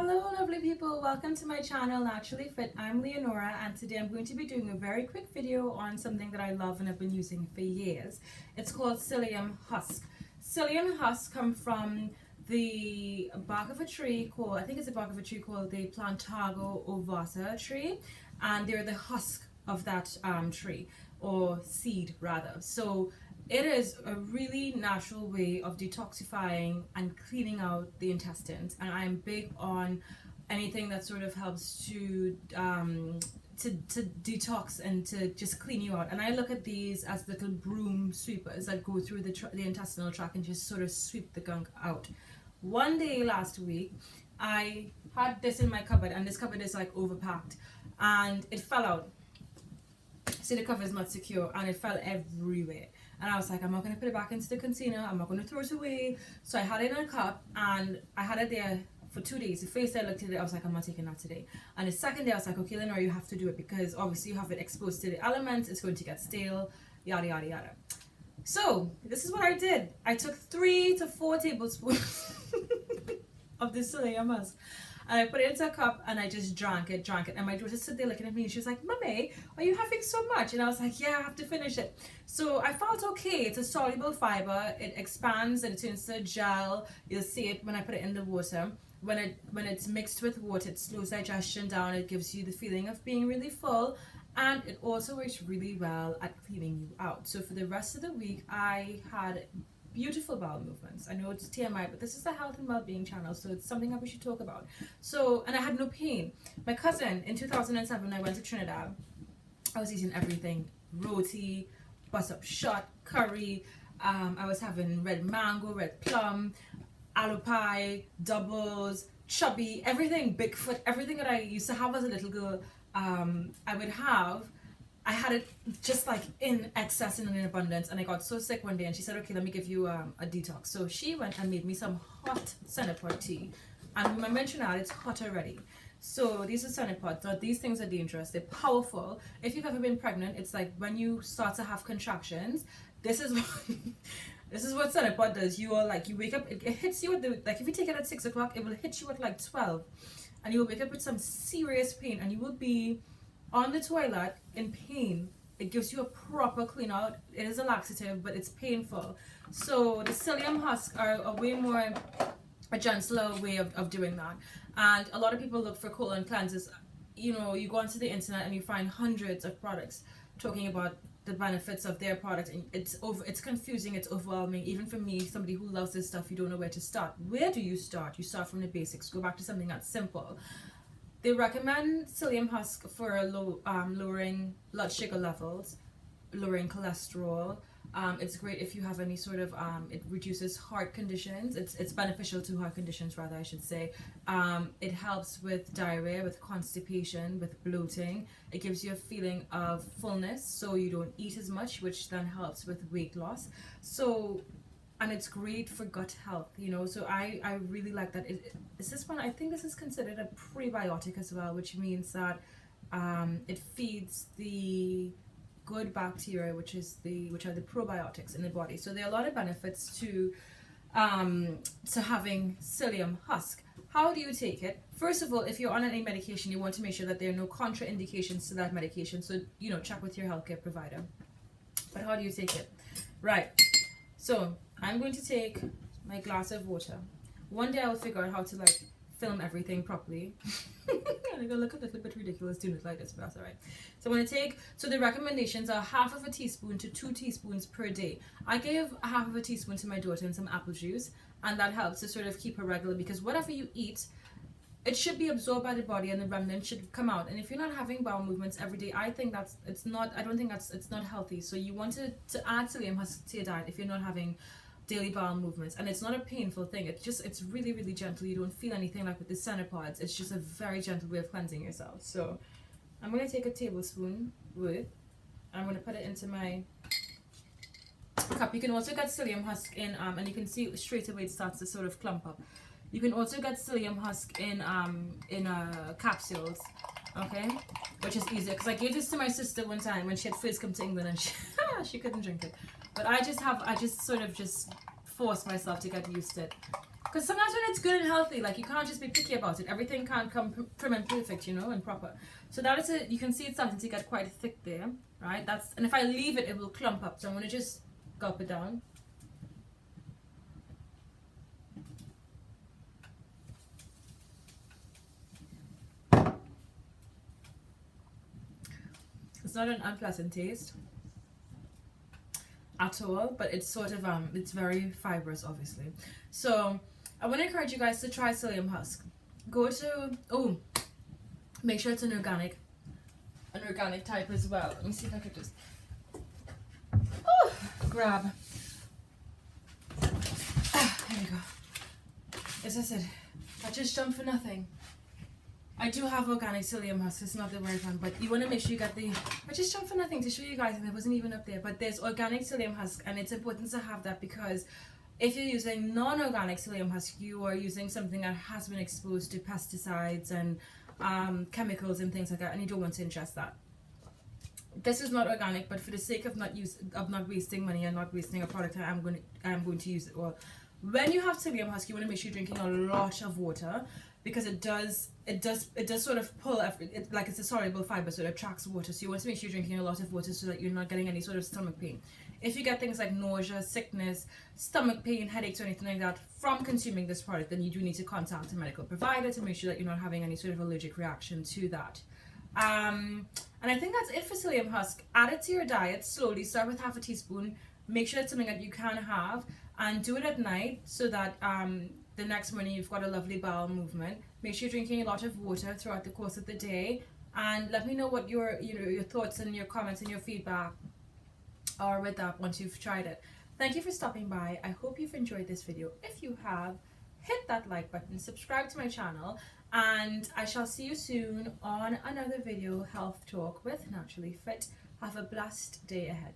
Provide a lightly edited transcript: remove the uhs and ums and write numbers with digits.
Hello lovely people, welcome to my channel Naturally Fit. I'm Leonora and today I'm going to be doing a very quick video on something that I love and I've been using for years. It's called Psyllium husk. Psyllium husks come from the bark of a tree called, I think it's a bark of a tree called the Plantago ovata tree, and they're the husk of that tree, or seed rather. So it is a really natural way of detoxifying and cleaning out the intestines, and I'm big on anything that sort of helps to detox and to just clean you out. And I look at these as little broom sweepers that go through the intestinal tract and just sort of sweep the gunk out. One day last week, I had this in my cupboard, and this cupboard is like overpacked, and it fell out. So the cover is not secure, and it fell everywhere. And I was like, I'm not going to put it back into the container, I'm not going to throw it away. So I had it in a cup, and I had it there for 2 days. The first day I looked at it, I was like, I'm not taking that today. And the second day I was like, okay Lenore, you have to do it, because obviously you have it exposed to the elements, it's going to get stale, yada yada yada. So this is what I did. I took 3 to 4 tablespoons of this Psyllium husk, and I put it into a cup, and I just drank it. And my daughter stood there looking at me, and she was like, Mommy, are you having so much? And I was like, yeah, I have to finish it. So I felt okay. It's a soluble fiber. It expands and it turns to a gel. You'll see it when I put it in the water. When it's mixed with water, it slows digestion down. It gives you the feeling of being really full. And it also works really well at cleaning you out. So for the rest of the week, I had beautiful bowel movements. I know it's TMI, but this is a health and well-being channel, so it's something that we should talk about. So, and I had no pain. My cousin, in 2007, I went to Trinidad. I was eating everything: roti, bus-up shot, curry. I was having red mango, red plum, aloo pie, doubles, chubby, everything, Bigfoot, everything that I used to have as a little girl. I would have. I had it just like in excess and in abundance, and I got so sick one day, and she said, okay, let me give you a detox. So she went and made me some hot centipede tea, and remember in Trinidad it's hot already. So these are centipods. Now these things are dangerous, they're powerful. If you've ever been pregnant, it's like when you start to have contractions, this is this is what centipede does. You are like, you wake up, it hits you at the, like if you take it at 6 o'clock, it will hit you at like 12, and you will wake up with some serious pain, and you will be on the toilet in pain. It gives you a proper clean out. It is a laxative, but it's painful. So the Psyllium husks are a way more, a gentler way of doing that. And a lot of people look for colon cleanses. You know, you go onto the internet and you find hundreds of products talking about the benefits of their product, and it's confusing, it's overwhelming. Even for me, somebody who loves this stuff, you don't know where to start. Where do you start? You start from the basics. Go back to something that's simple. They recommend Psyllium husk for lowering blood sugar levels, lowering cholesterol. It's great if you have any sort of, it reduces heart conditions. It's beneficial to heart conditions rather, I should say. It helps with diarrhea, with constipation, with bloating. It gives you a feeling of fullness, so you don't eat as much, which then helps with weight loss. So, and it's great for gut health, you know. So I really like that. Is this one, I think this is considered a prebiotic as well, which means that it feeds the good bacteria, which are the probiotics in the body. So there are a lot of benefits to having Psyllium husk. How do you take it? First of all, if you're on any medication, you want to make sure that there are no contraindications to that medication. So, you know, check with your healthcare provider. But how do you take it? Right. So I'm going to take my glass of water. One day I'll figure out how to like film everything properly. I'm gonna look a little bit ridiculous doing it like this, but that's alright. So I'm gonna take, so the recommendations are 1/2 teaspoon to 2 teaspoons per day. I gave 1/2 teaspoon to my daughter in some apple juice, and that helps to sort of keep her regular, because whatever you eat, it should be absorbed by the body and the remnant should come out. And if you're not having bowel movements every day, I think it's not healthy. So you want to add Psyllium husk to your diet if you're not having daily bowel movements, and it's not a painful thing. It's really, really gentle. You don't feel anything like with the centipods. It's just a very gentle way of cleansing yourself. So I'm going to take a tablespoon worth. I'm going to put it into my cup. You can also get Psyllium husk in, and you can see straight away it starts to sort of clump up. You can also get Psyllium husk in capsules, okay, which is easier, because I gave this to my sister one time when she had first come to England, and she couldn't drink it. But I just sort of forced myself to get used to it. Because sometimes when it's good and healthy, like you can't just be picky about it. Everything can't come prim and perfect, you know, and proper. So that is it. You can see it's starting to get quite thick there, right? And if I leave it, it will clump up. So I'm going to just gulp it down. It's not an unpleasant taste at all, but it's sort of it's very fibrous, obviously. So I want to encourage you guys to try psyllium husk. Go to make sure it's an organic type as well. Let me see if I could just grab. There we go. As I said, I just jumped for nothing. I do have organic psyllium husk, it's not the right one, but you want to make sure you get the, I just jumped for nothing to show you guys and it wasn't even up there, but there's organic psyllium husk, and it's important to have that because if you're using non-organic psyllium husk, you are using something that has been exposed to pesticides and chemicals and things like that, and you don't want to ingest that. This is not organic, but for the sake of not wasting money and not wasting a product, I'm going to use it all. When you have psyllium husk, you want to make sure you're drinking a lot of water, because it does sort of pull like it's a soluble fiber, so it attracts water. So you want to make sure you're drinking a lot of water so that you're not getting any sort of stomach pain. If you get things like nausea, sickness, stomach pain, headaches, or anything like that from consuming this product, then you do need to contact a medical provider to make sure that you're not having any sort of allergic reaction to that. And I think that's it for psyllium husk. Add it to your diet slowly. Start with half a teaspoon. Make sure it's something that you can have, and do it at night so that the next morning you've got a lovely bowel movement. Make sure you're drinking a lot of water throughout the course of the day, and let me know what your thoughts and your comments and your feedback are with that once you've tried it. Thank you for stopping by. I hope you've enjoyed this video. If you have, hit that like button, subscribe to my channel, and I shall see you soon on another video, Health Talk with Naturally Fit. Have a blessed day ahead.